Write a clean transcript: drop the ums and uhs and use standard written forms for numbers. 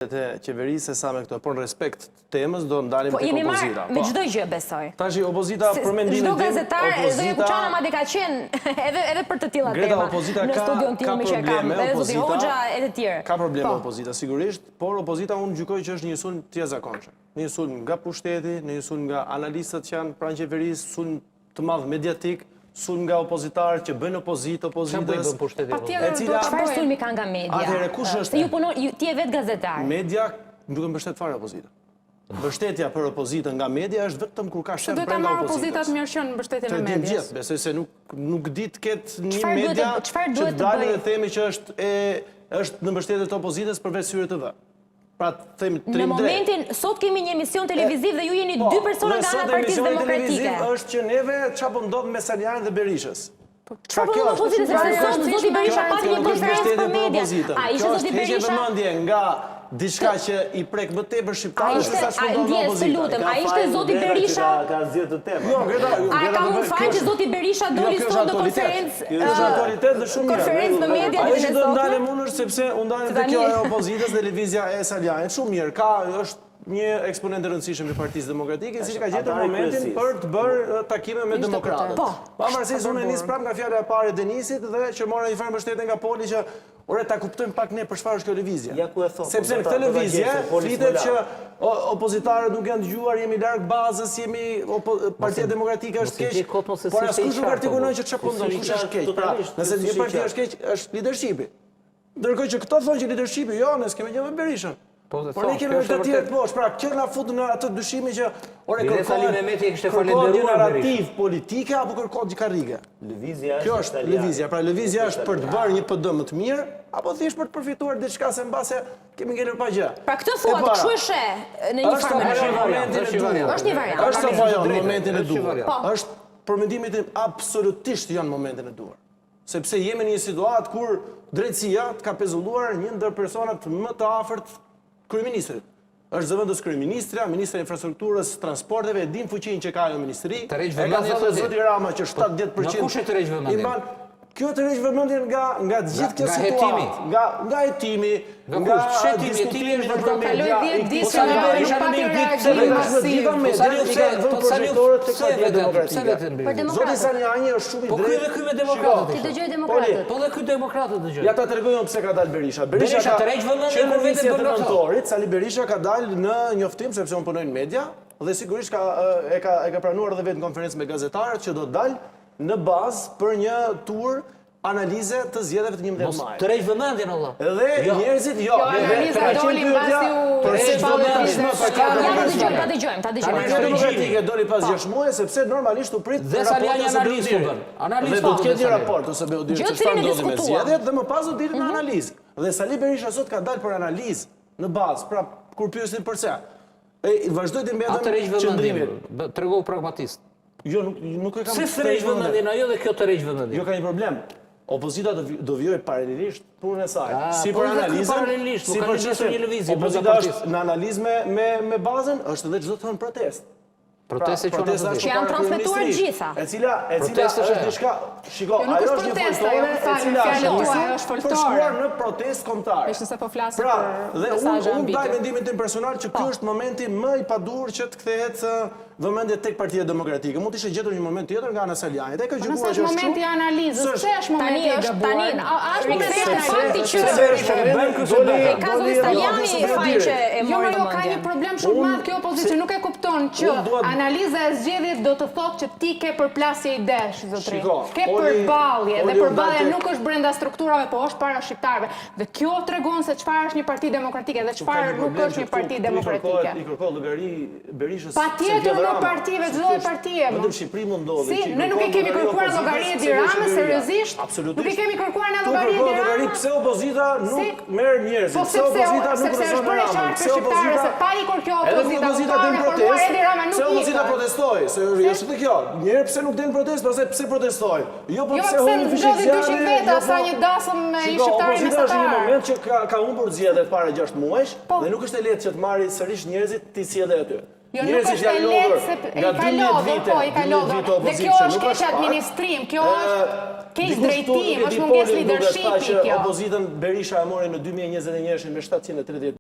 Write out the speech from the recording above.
të qeverisë sa me këto, por në respekt temës do ndalim tek jemi opozita. marrë me çdo gjë besoj. Tash opozita për mendimin Çdo tim, gazetar, edhe Kuçana madje ka qenë edhe për të tilla Greta, tema. opozita në studion tim që kam, edhe zoti Hoxha edhe të tjerë. Ka probleme opozita sigurisht, por opozita unë gjykoj që është një sulm të jashtëzakonshëm. Një sulm nga pushteti, një sulm nga analistët që janë pranë qeverisë, sulm të madh mediatik, sulm nga opozitarët që bëjnë opozitës. Çfarë sulmi ka nga media? Atëherë kush është? Se ju punon, ti je vetë gazetar. Media nuk e mbështet fare opozitën. Mbështetja për opozitën nga media është vetëm kur ka shef brenda opozitës. Opozitat mirëqen mbështetjen e medias. Gjithë, besoj se nuk di të ketë një media që dalë dhe themi që është në mbështetje të opozitës përveç Syri TV. Pra themi në momentin, sot kemi një emision televiziv dhe ju jeni dy persona nga ana Partisë Demokratike. Është që neve çfarë po ndodh me Salianin dhe Berishës. Çfarë po ndodh opozitës? Sepse zoti Berisha pati një konferencë për media. Ai ishte zoti Berisha vëmendje nga diçka që i prek më tepër shqiptarëve se sa çfarë ndodh në opozitë. Ai ishte zoti Berisha. Ka zgjedhur të temë. Jo, Greta, a ka mund fal që zoti Berisha doli sot në konferencë. Është aktualitet dhe shumë mirë. Konferencë në media Ajo që do ndalem unë është sepse u ndalem te kjo e opozitës, televizja e Salianit. Shumë mirë, është një eksponent i rëndësishëm i Partisë Demokratike, i cili ka gjetur momentin për të bërë takime me demokratët. Pavarësisht unë nis prapë nga fjala e parë e Denisit dhe që morën një farë mbështetje nga Poli që ore ta kuptojmë pak ne për çfarë është kjo lëvizje. Sepse në këtë lëvizje flitet që opozitarët nuk janë dëgjuar, jemi larg bazës, jemi Partia Demokratike është keq. Por askush nuk artikulon që çfarë po ndodh, kush është keq. Pra, nëse një parti është keq, është leadershipi. Ndërkohë që këto thonë që leadershipi jo, ne s'kemë gjë me Berishën. Por ne kemi të tjerë të poshtë, pra kjo na fut në atë dyshimi që ore kërkon një narrativ politike apo kërkon karrige. Kjo është lëvizja, pra lëvizja është për të bërë një PD më të mirë apo thjesht për të përfituar diçka se mbase kemi ngelur pa gjë. Pra këtë thuat, kështu e sheh në një farë mënyrë. Është një variant. Është apo jo në momentin e duhur. Është për mendimin tim absolutisht jo në momentin e duhur. Sepse jemi në një situatë kur drejtësia ka pezulluar një ndër personat më të afërt kryeministrit. Është zëvendës kryeministra, ministra e infrastrukturës, transporteve, din fuqinë që ka ajo ministri. E ka thënë zoti Rama që 70%. Nga kush e tërheq vëmendjen? Kjo tërheq vëmendjen nga gjithë kjo situatë. Nga hetimi, nga diskutimi në media. Zoti Saliani është shumë i drejtë. Po ky dhe ky me demokratët. Ti dëgjoj demokratët. Po dhe ky demokratët dëgjoj. Ja ta tregojmë pse ka dalë Berisha. Berisha tërheq vëmendjen kur vetë bën nëntorit, Sali Berisha ka dalë në njoftim sepse unë punoj në media dhe sigurisht e ka pranuar edhe vetë në konferencë me gazetarët që do të dalë në bazë për një tur analize të zgjedhjeve të 11 maj. Tërheq vëmendjen Allah. Dhe njerëzit jo, analiza doli mbasi Ta dëgjojmë. Partia Demokratike doli pas 6 muaj sepse normalisht u prit dhe Saliani analizë u bën. Dhe do të ketë një raport ose be u dirë se çfarë ndodhi me zgjedhjet dhe më pas do ditë në analizë. Dhe Sali Berisha sot ka dalë për analizë në bazë, pra kur pyesin përse. Vazhdoi të mbetëm qëndrimin. Tregoj pragmatist. Jo, nuk e kam. Se tërheq vëmendjen ajo dhe kjo tërheq vëmendjen. Jo ka një problem. Opozita do vijojë paralelisht punën e saj. Si për analizën, si për një lëvizje. Opozita është në analizë me bazën, është edhe çdo të thonë protestë. Proteste që janë transmetuar gjitha. E cila është diçka, shiko, ajo është një foltore e cila është shkuar në protestë kombëtare. Nëse po flasim pra, për dhe unë ndaj mendimin tim personal që ky është momenti më i padur që të kthehet vëmendje tek Partia Demokratike. Mund të ishte gjetur një moment tjetër nga ana Saliani. Ai ka gjykuar që është momenti i analizës, pse është momenti i gabuar? Është momenti fakti që ka zoti Saliani faj që e mori vëmendjen. Ka një problem shumë madh kjo opozicion, nuk e kupton që analiza e zgjedhjeve do të thotë që ti ke përplasje idesh, zotëri. Ke përballje dhe përballja nuk është brenda strukturave, po është para shqiptarëve. Dhe kjo tregon se çfarë është një parti demokratike dhe çfarë nuk është një parti demokratike. I kërkoi llogari Berishës. Patjetër në partive, çdo partie. Vetëm Shqipëri mund ndodhi. Si, ne nuk e kemi kërkuar llogari Edi Ramës seriozisht. Nuk e kemi kërkuar në llogari Edi Ramës. Pse opozita nuk merr njerëzit? Pse opozita nuk rezon me Ramën? Pse opozita se pa i kjo opozita den protestë? Pse opozita protestoi? Se është kjo. Njerëz pse nuk den protestë, ose pse protestojnë? Jo po pse humbin fishikziane. Veta sa një dasëm me një shqiptar mesatar. Është një moment që ka humbur zgjedhjet para 6 muajsh dhe nuk është e lehtë që të marrë sërish njerëzit ti sjellë aty. Jo, nuk është e lehtë se i ka lodhur. Dhe kjo është keq administrim, kjo është keq drejtim, është mungesë leadershipi kjo. Opozitën Berisha e mori në 2021 me 730